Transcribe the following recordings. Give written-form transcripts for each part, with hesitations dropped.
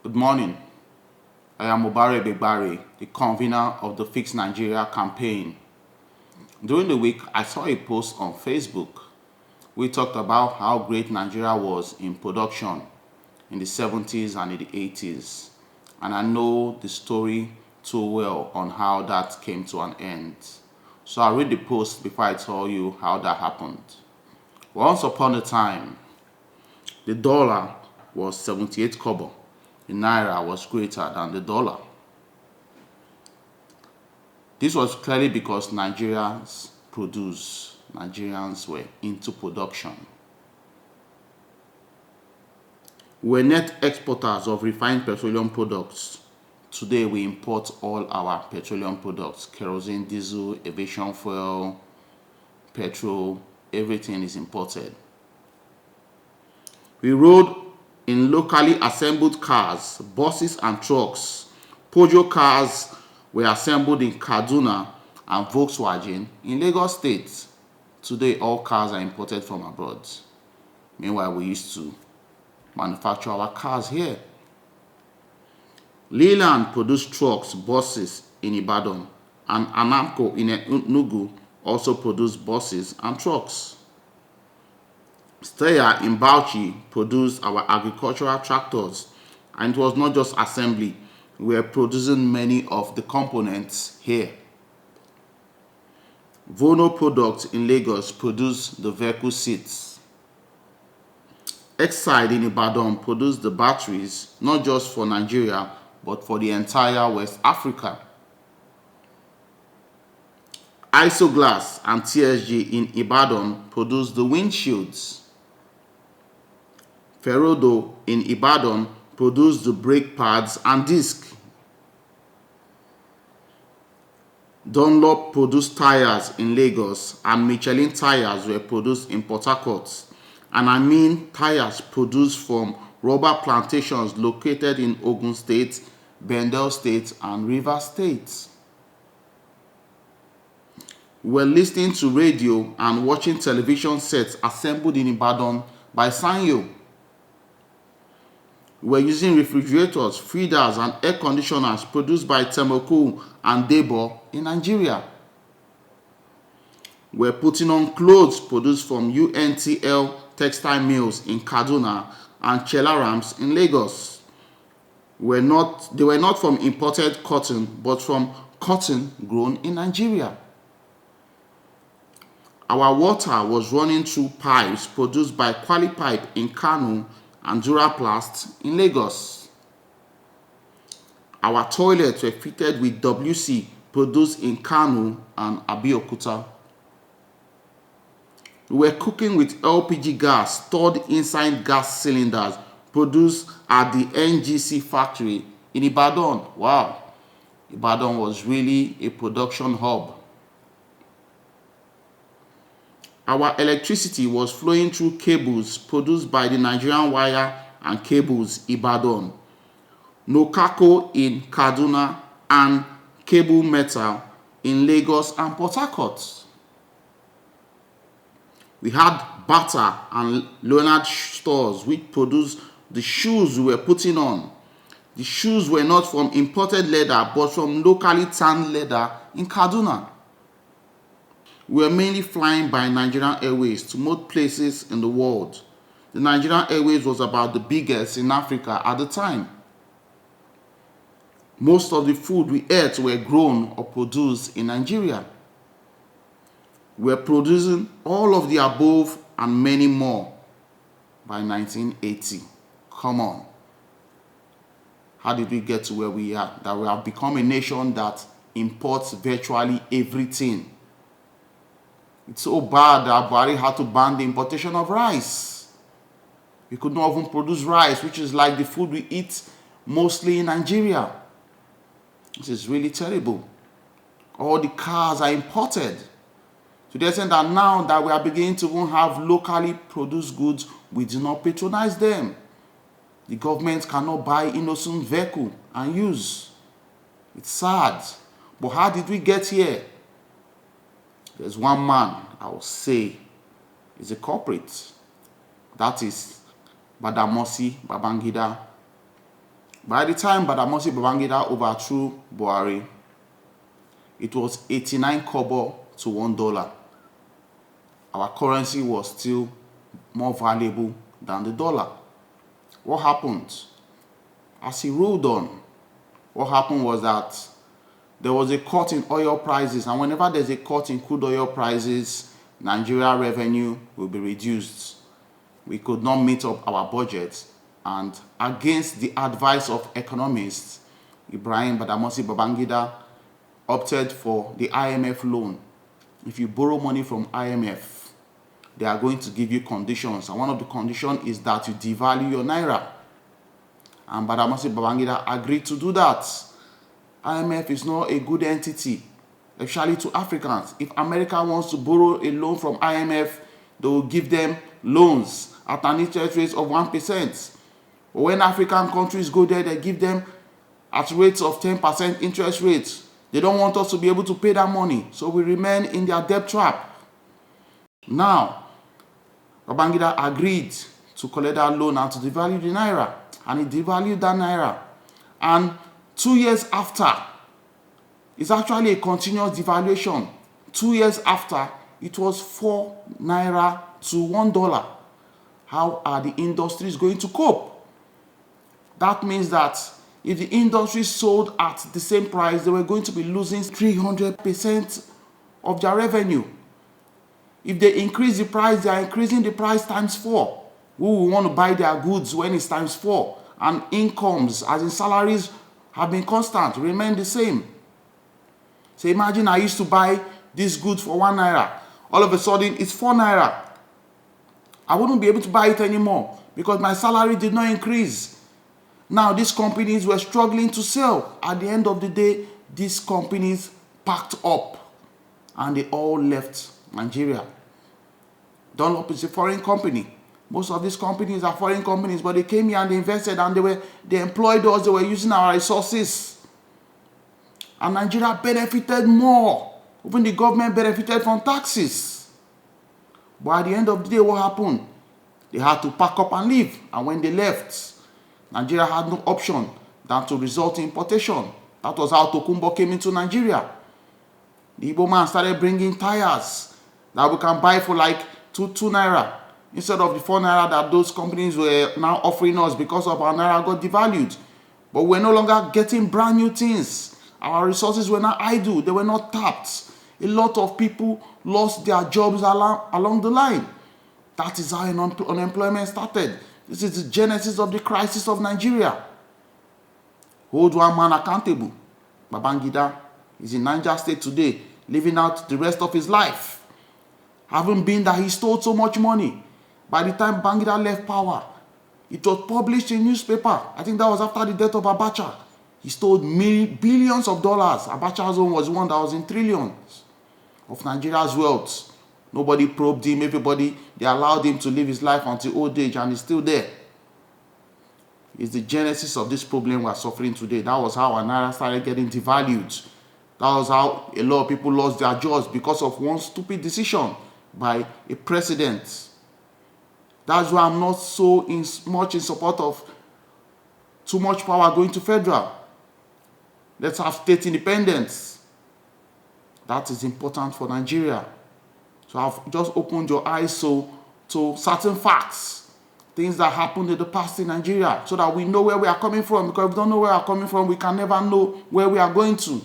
Good morning. I am Obaro, the convener of the Fix Nigeria campaign. During the week, I saw a post on Facebook. We talked about how great Nigeria was in production in the 70s and in the 80s. And I know the story too well on how that came to an end. So I'll read the post before I tell you how that happened. Once upon a time, the dollar was 78 kobo. The naira was greater than the dollar. This was clearly because Nigerians were into production. We were net exporters of refined petroleum products. Today we import all our petroleum products: kerosene, diesel, aviation fuel, petrol, everything is imported. We rode in locally assembled cars, buses and trucks. Peugeot cars were assembled in Kaduna and Volkswagen in Lagos State. Today, all cars are imported from abroad. Meanwhile, we used to manufacture our cars here. Leland produced trucks, buses in Ibadan, and Anamco in Enugu also produced buses and trucks. Steya in Bauchi produced our agricultural tractors, and it was not just assembly. We were producing many of the components here. Vono Products in Lagos produced the vehicle seats. Exide in Ibadan produced the batteries, not just for Nigeria, but for the entire West Africa. Isoglass and TSG in Ibadan produced the windshields. Ferodo in Ibadan produced the brake pads and disc. Dunlop produced tires in Lagos, and Michelin tires were produced in Port Harcourt. And I mean tires produced from rubber plantations located in Ogun State, Bendel State, and Rivers State. We were listening to radio and watching television sets assembled in Ibadan by Sanyo. We were using refrigerators, feeders, and air conditioners produced by Thermocool and Debo in Nigeria. We were putting on clothes produced from UNTL textile mills in Kaduna and Chelarams in Lagos. They were not from imported cotton, but from cotton grown in Nigeria. Our water was running through pipes produced by Quali Pipe in Kano and Duraplast in Lagos. Our toilets were fitted with WC produced in Kano and Abeokuta. We were cooking with LPG gas stored inside gas cylinders produced at the NGC factory in Ibadan. Wow, Ibadan was really a production hub. Our electricity was flowing through cables produced by the Nigerian Wire and Cables Ibadan, Nokako in Kaduna, and Cable Metal in Lagos and Port Harcourt. We had Bata and Leonard stores which produced the shoes we were putting on. The shoes were not from imported leather but from locally tanned leather in Kaduna. We were mainly flying by Nigerian Airways to most places in the world. The Nigerian Airways was about the biggest in Africa at the time. Most of the food we ate were grown or produced in Nigeria. We were producing all of the above and many more by 1980. Come on. How did we get to where we are? That we have become a nation that imports virtually everything. It's so bad that Buhari had to ban the importation of rice. We could not even produce rice, which is like the food we eat mostly in Nigeria. This is really terrible. All the cars are imported. To the extent that now that we are beginning to even have locally produced goods, we do not patronize them. The government cannot buy innocent vehicle and use. It's sad. But how did we get here? There's one man I will say is a culprit. That is Badamasi Babangida. By the time Badamasi Babangida overthrew Buhari, it was 89 kobo to $1. Our currency was still more valuable than the dollar. What happened? As he ruled on, what happened was that there was a cut in oil prices, and whenever there's a cut in crude oil prices, Nigeria revenue will be reduced. We could not meet up our budget, and against the advice of economists, Ibrahim Badamasi Babangida opted for the IMF loan. If you borrow money from IMF, they are going to give you conditions, and one of the conditions is that you devalue your naira. And Badamasi Babangida agreed to do that. IMF is not a good entity, especially to Africans. If America wants to borrow a loan from IMF, they will give them loans at an interest rate of 1%. But when African countries go there, they give them at rates of 10% interest rates. They don't want us to be able to pay that money, so we remain in their debt trap. Now, Babangida agreed to collect that loan and to devalue the naira, and he devalued that naira. And 2 years after, it's actually a continuous devaluation. 2 years after, it was 4 naira to $1. How are the industries going to cope? That means that if the industry sold at the same price, they were going to be losing 300% of their revenue. If they increase the price, they are increasing the price times 4. Who will want to buy their goods when it's times 4? And incomes, as in salaries, have been constant, remain the same. So imagine I used to buy this good for 1 naira. All of a sudden, it's 4 naira. I wouldn't be able to buy it anymore because my salary did not increase. Now, these companies were struggling to sell. At the end of the day, these companies packed up and they all left Nigeria. Dunlop is a foreign company. Most of these companies are foreign companies, but they came here and they invested and they employed us. They were using our resources. And Nigeria benefited more. Even the government benefited from taxes. But at the end of the day, what happened? They had to pack up and leave. And when they left, Nigeria had no option than to resort in importation. That was how Tokumbo came into Nigeria. The Igbo man started bringing tires that we can buy for like 2 naira. Instead of the 4 naira that those companies were now offering us because of our naira got devalued. But we're no longer getting brand new things. Our resources were not idle. They were not tapped. A lot of people lost their jobs along the line. That is how unemployment started. This is the genesis of the crisis of Nigeria. Hold one man accountable. Babangida is in Niger State today, living out the rest of his life. Having been that he stole so much money. By the time Babangida left power, it was published in newspaper. I think that was after the death of Abacha. He stole billions of dollars. Abacha's own was one that was in trillions of Nigeria's wealth. Nobody probed him. Everybody, they allowed him to live his life until old age, and he's still there. It's the genesis of this problem we're suffering today. That was how our naira started getting devalued. That was how a lot of people lost their jobs because of one stupid decision by a president. That's why I'm not so much in support of too much power going to federal. Let's have state independence. That is important for Nigeria. So I've just opened your eyes to certain facts, things that happened in the past in Nigeria, so that we know where we are coming from. Because if we don't know where we are coming from, we can never know where we are going to.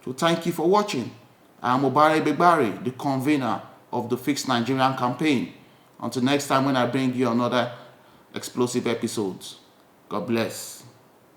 So thank you for watching. I am Obaro, the convener of the Fix Nigerian campaign. Until next time when I bring you another explosive episode. God bless.